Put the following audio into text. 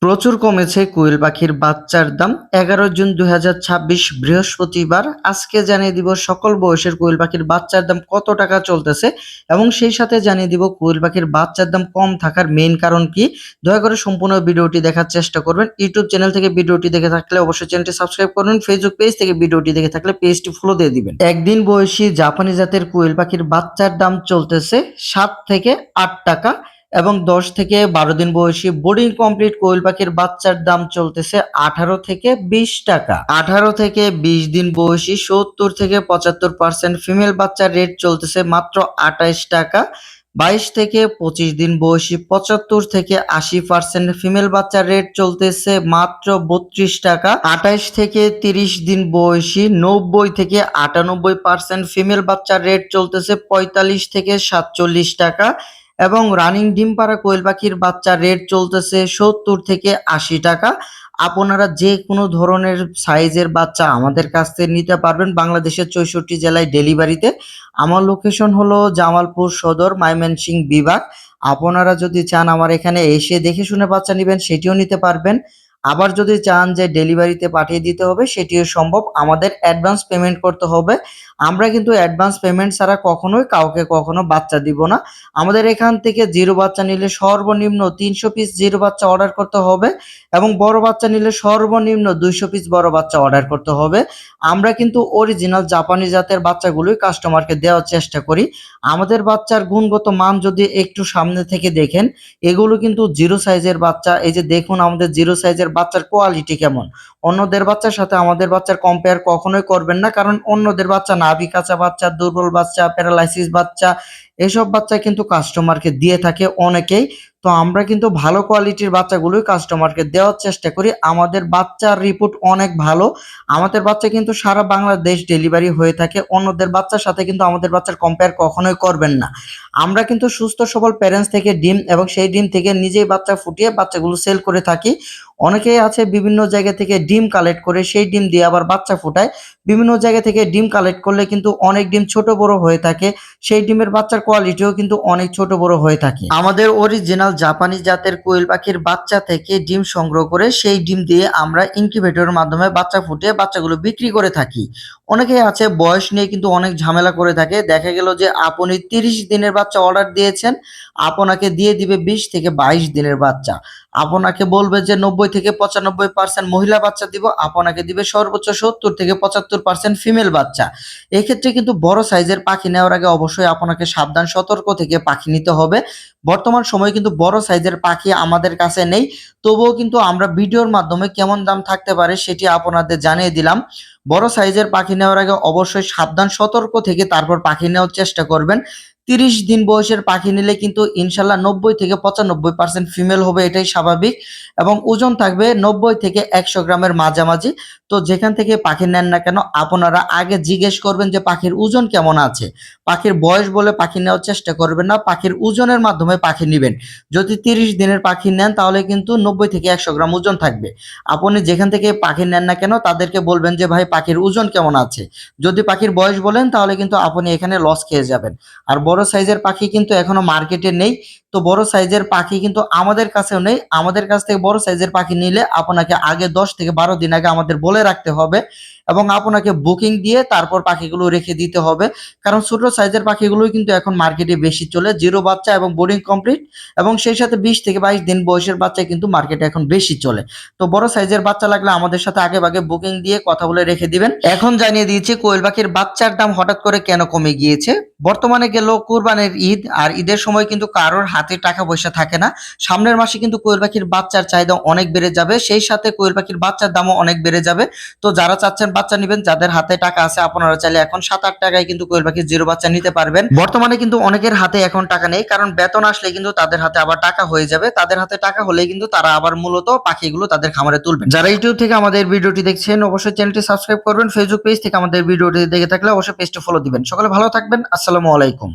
প্রচুর কমেছে কোয়েল পাখির বাচ্চার দাম। 11 জুন 2026 বৃহস্পতিবার। আজকে জানিয়ে দিব সকল বয়সের কোয়েল পাখির বাচ্চার দাম কত টাকা চলতেছে এবং সেই সাথে জানিয়ে দিব কোয়েল পাখির বাচ্চার দাম কম থাকার মেইন কারণ কি। দয়া করে সম্পূর্ণ ভিডিওটি দেখার চেষ্টা করবেন। ইউটিউব চ্যানেল থেকে ভিডিওটি দেখে থাকলে অবশ্যই চ্যানেলটি সাবস্ক্রাইব করবেন। ফেসবুক পেজ থেকে ভিডিওটি দেখে থাকলে পেজটি ফলো দিয়ে দিবেন। একদিন বয়সী জাপানি জাতের কোয়েল পাখির বাচ্চার দাম চলতেছে 7 থেকে 8 টাকা এবং 10 থেকে 12 দিন বয়সী বোর্ডিং কমপ্লিট কোয়েল পাখির বাচ্চার দাম চলতেছে 18 থেকে 20 টাকা। 18 থেকে 20 দিন বয়সী 70 থেকে 75% ফিমেল বাচ্চার রেট চলতেছে মাত্র 28 টাকা। 22 থেকে 25 দিন বয়সী 75 থেকে 80% ফিমেল বাচ্চার রেট চলতেছে মাত্র 32 টাকা। 28 থেকে 30 দিন বয়সী 90 থেকে 98% ফিমেল বাচ্চার রেট চলতেছে 45 থেকে 47 টাকা এবং রানিং ডিম পাড়া কোয়েল পাখির বাচ্চার রেট চলতেছে 70 থেকে 80 টাকা। আপনারা যে কোনো ধরনের সাইজের বাচ্চা আমাদের কাছ থেকে নিতে পারবেন বাংলাদেশের 64 জেলায় ডেলিভারিতে। আমার লোকেশন হলো জামালপুর সদর, ময়মনসিংহ বিভাগ। আপনারা যদি চান আমার এখানে এসে দেখে শুনে বাচ্চা নেবেন সেটিও নিতে পারবেন। আবার যদি চান যে ডেলিভারিতে পাঠিয়ে দিতে হবে সেটিও সম্ভব। আমাদের অ্যাডভান্স পেমেন্ট করতে হবে। আমরা কিন্তু অ্যাডভান্স পেমেন্ট ছাড়া কখনোই কাউকে কখনো বাচ্চা দিব না। আমাদের এখান থেকে জিরো বাচ্চা নিলে সর্বনিম্ন 300 পিস জিরো বাচ্চা অর্ডার করতে হবে এবং বড় বাচ্চা নিলে সর্বনিম্ন 200 পিস বড় বাচ্চা অর্ডার করতে হবে। আমরা কিন্তু অরিজিনাল জাপানি জাতের বাচ্চাগুলোই কাস্টমারকে দেওয়ার চেষ্টা করি। আমাদের বাচ্চার গুণগত মান যদি একটু সামনে থেকে দেখেন, এগুলো কিন্তু জিরো সাইজের বাচ্চা। এই যে দেখুন আমাদের জিরো সাইজের বাচ্চার কোয়ালিটি কেমন। অন্যদের বাচ্চার সাথে আমাদের বাচ্চার কম্পেয়ার কখনোই করবেন না, কারণ অন্যদের বাচ্চা নাভি কাঁচা বাচ্চা, দুর্বল বাচ্চা, প্যারালাইসিস বাচ্চা, এসব বাচ্চা কিন্তু কাস্টমারকে দিয়ে থাকে অনেকেই। তো আমরা কিন্তু ভালো কোয়ালিটির বাচ্চাগুলোই কাস্টমারকে দেওয়ার চেষ্টা করি। আমাদের বাচ্চার রিপোর্ট অনেক ভালো। আমাদের বাচ্চা কিন্তু সারা বাংলাদেশ ডেলিভারি হয়ে থাকে। অন্যদের বাচ্চার সাথে কিন্তু আমাদের বাচ্চার কম্পেয়ার কখনোই করবেন না। আমরা কিন্তু সুস্থ সবল প্যারেন্টস থেকে ডিম এবং সেই ডিম থেকে নিজেই বাচ্চা ফুটিয়ে বাচ্চাগুলো সেল করে থাকি। অনেকেই আছে বিভিন্ন জায়গা থেকে ডিম কালেক্ট করে সেই ডিম দিয়ে আবার বাচ্চা ফুটায়। বিভিন্ন জায়গা থেকে ডিম কালেক্ট করলে কিন্তু অনেক ডিম ছোট বড় হয়ে থাকে। সেই ডিমের বাচ্চার কোয়ালিটিও কিন্তু অনেক ছোট বড় হয়ে থাকে। আমাদের অরিজিনাল জাপানি জাতের কোয়েল পাখির বাচ্চা থেকে ডিম সংগ্রহ করে সেই ডিম দিয়ে আমরা ইনকিউবেটরের মাধ্যমে বাচ্চা ফুটিয়ে বাচ্চাগুলো বিক্রি করে থাকি। অনেকেই আছে বয়স নিয়ে কিন্তু অনেক ঝামেলা করে থাকে। দেখা গেল যে আপনি 30 দিনের বাচ্চা অর্ডার দিয়েছেন, আপনাকে দিয়ে দিবে 20 থেকে 22 দিনের বাচ্চা। আপনাকে বলবে যে 90 থেকে 95% মহিলা বাচ্চা দিব, আপনাকে দিবে সর্বোচ্চ 70 থেকে 75% ফিমেল বাচ্চা। এক্ষেত্রে কিন্তু বড় সাইজের পাখি নেওয়ার আগে অবশ্যই আপনাকে সাবধান সতর্ক থেকে পাখি নিতে হবে। বর্তমান সময়ে কিন্তু বড় সাইজের পাখি আমাদের কাছে নেই, তবুও কিন্তু আমরা ভিডিওর মাধ্যমে কেমন দাম থাকতে পারে সেটি আপনাদের জানিয়ে দিলাম। বড় সাইজের পাখি নেওয়ার আগে অবশ্যই সাবধান সতর্ক থেকে তারপর পাখি নেওয়ার চেষ্টা করবেন। 30 দিন বয়সের পাখি নিলে কিন্তু ইনশাল্লাহ 90 থেকে 95% ফিমেল হবে, এটাই স্বাভাবিক এবং ওজন থাকবে 90 থেকে 100 গ্রামের মাঝামাঝি। তো যেখান থেকে পাখি নেন না কেন আপনারা আগে জিজ্ঞেস করবেন যে পাখির ওজন কেমন আছে। পাখির বয়স বলে পাখি নেওয়ার চেষ্টা করবেন না, পাখির ওজনের মাধ্যমে পাখি নেবেন। যদি 30 দিনের পাখি নেন তাহলে কিন্তু 90 থেকে 100 গ্রাম ওজন থাকবে। আপনি যেখান থেকে পাখি নেন না কেন তাদেরকে বলবেন যে ভাই পাখির ওজন কেমন আছে। যদি পাখির বয়স বলেন তাহলে কিন্তু আপনি এখানে লস খেয়ে যাবেন। আর বড় সাইজের পাখি কিন্তু এখনো মার্কেটে নেই। তো বড় সাইজের পাখি কিন্তু আমাদের কাছেও নেই। আমাদের কাছ থেকে বড় সাইজের পাখি নিলে আপনাকে আগে 10 থেকে 12 দিন আগে আমাদের বলে রাখতে হবে এবং আপনাকে বুকিং দিয়ে তারপর পাখিগুলো রেখে দিতে হবে। কারণ ছোট সাইজের পাখিগুলোই কিন্তু এখন মার্কেটে বেশি চলে, জিরো বাচ্চা এবং বোর্ডিং কমপ্লিট এবং সেই সাথে 20 থেকে 22 দিন বয়সের বাচ্চা কিন্তু মার্কেটে এখন বেশি চলে। তো বড় সাইজের বাচ্চা লাগলে আমাদের সাথে আগে ভাগে বুকিং দিয়ে কথা বলে রেখে দিবেন। এখন জানিয়ে দিয়েছি কোয়েল পাখির বাচ্চার দাম হঠাৎ করে কেন কমে গিয়েছে। বর্তমানে গেল কুরবানির ঈদ, আর ঈদের সময় কিন্তু কারোর হাতে টাকা পয়সা থাকে না। সামনের মাসে কিন্তু কোয়েল পাখির বাচ্চার চাহিদা অনেক বেড়ে যাবে, সেই সাথে কোয়েল পাখির বাচ্চার দামও অনেক বেড়ে যাবে। তো যারা চাচ্ছেন বাচ্চা নেবেন, যাদের হাতে টাকা আছে আপনারা চাইলে এখন 7-8 টাকায় কিন্তু কোয়েল পাখির জিরো বাচ্চা নিতে পারবেন। বর্তমানে কিন্তু অনেকের হাতে এখন টাকা নেই, কারণ বেতন আসলে কিন্তু তাদের হাতে আবার টাকা হয়ে যাবে। তাদের হাতে টাকা হলে কিন্তু তারা আবার মূলত পাখিগুলো তাদের খামারে তুলবেন। যারা ইউটিউব থেকে আমাদের ভিডিওটি দেখছেন অবশ্যই চ্যানেলটি সাবস্ক্রাইব করবেন। ফেসবুক পেজ থেকে আমাদের ভিডিওটি দেখে থাকলে অবশ্যই পেজটি ফলো দিবেন। সকলে ভালো থাকবেন। আসসালামু আলাইকুম।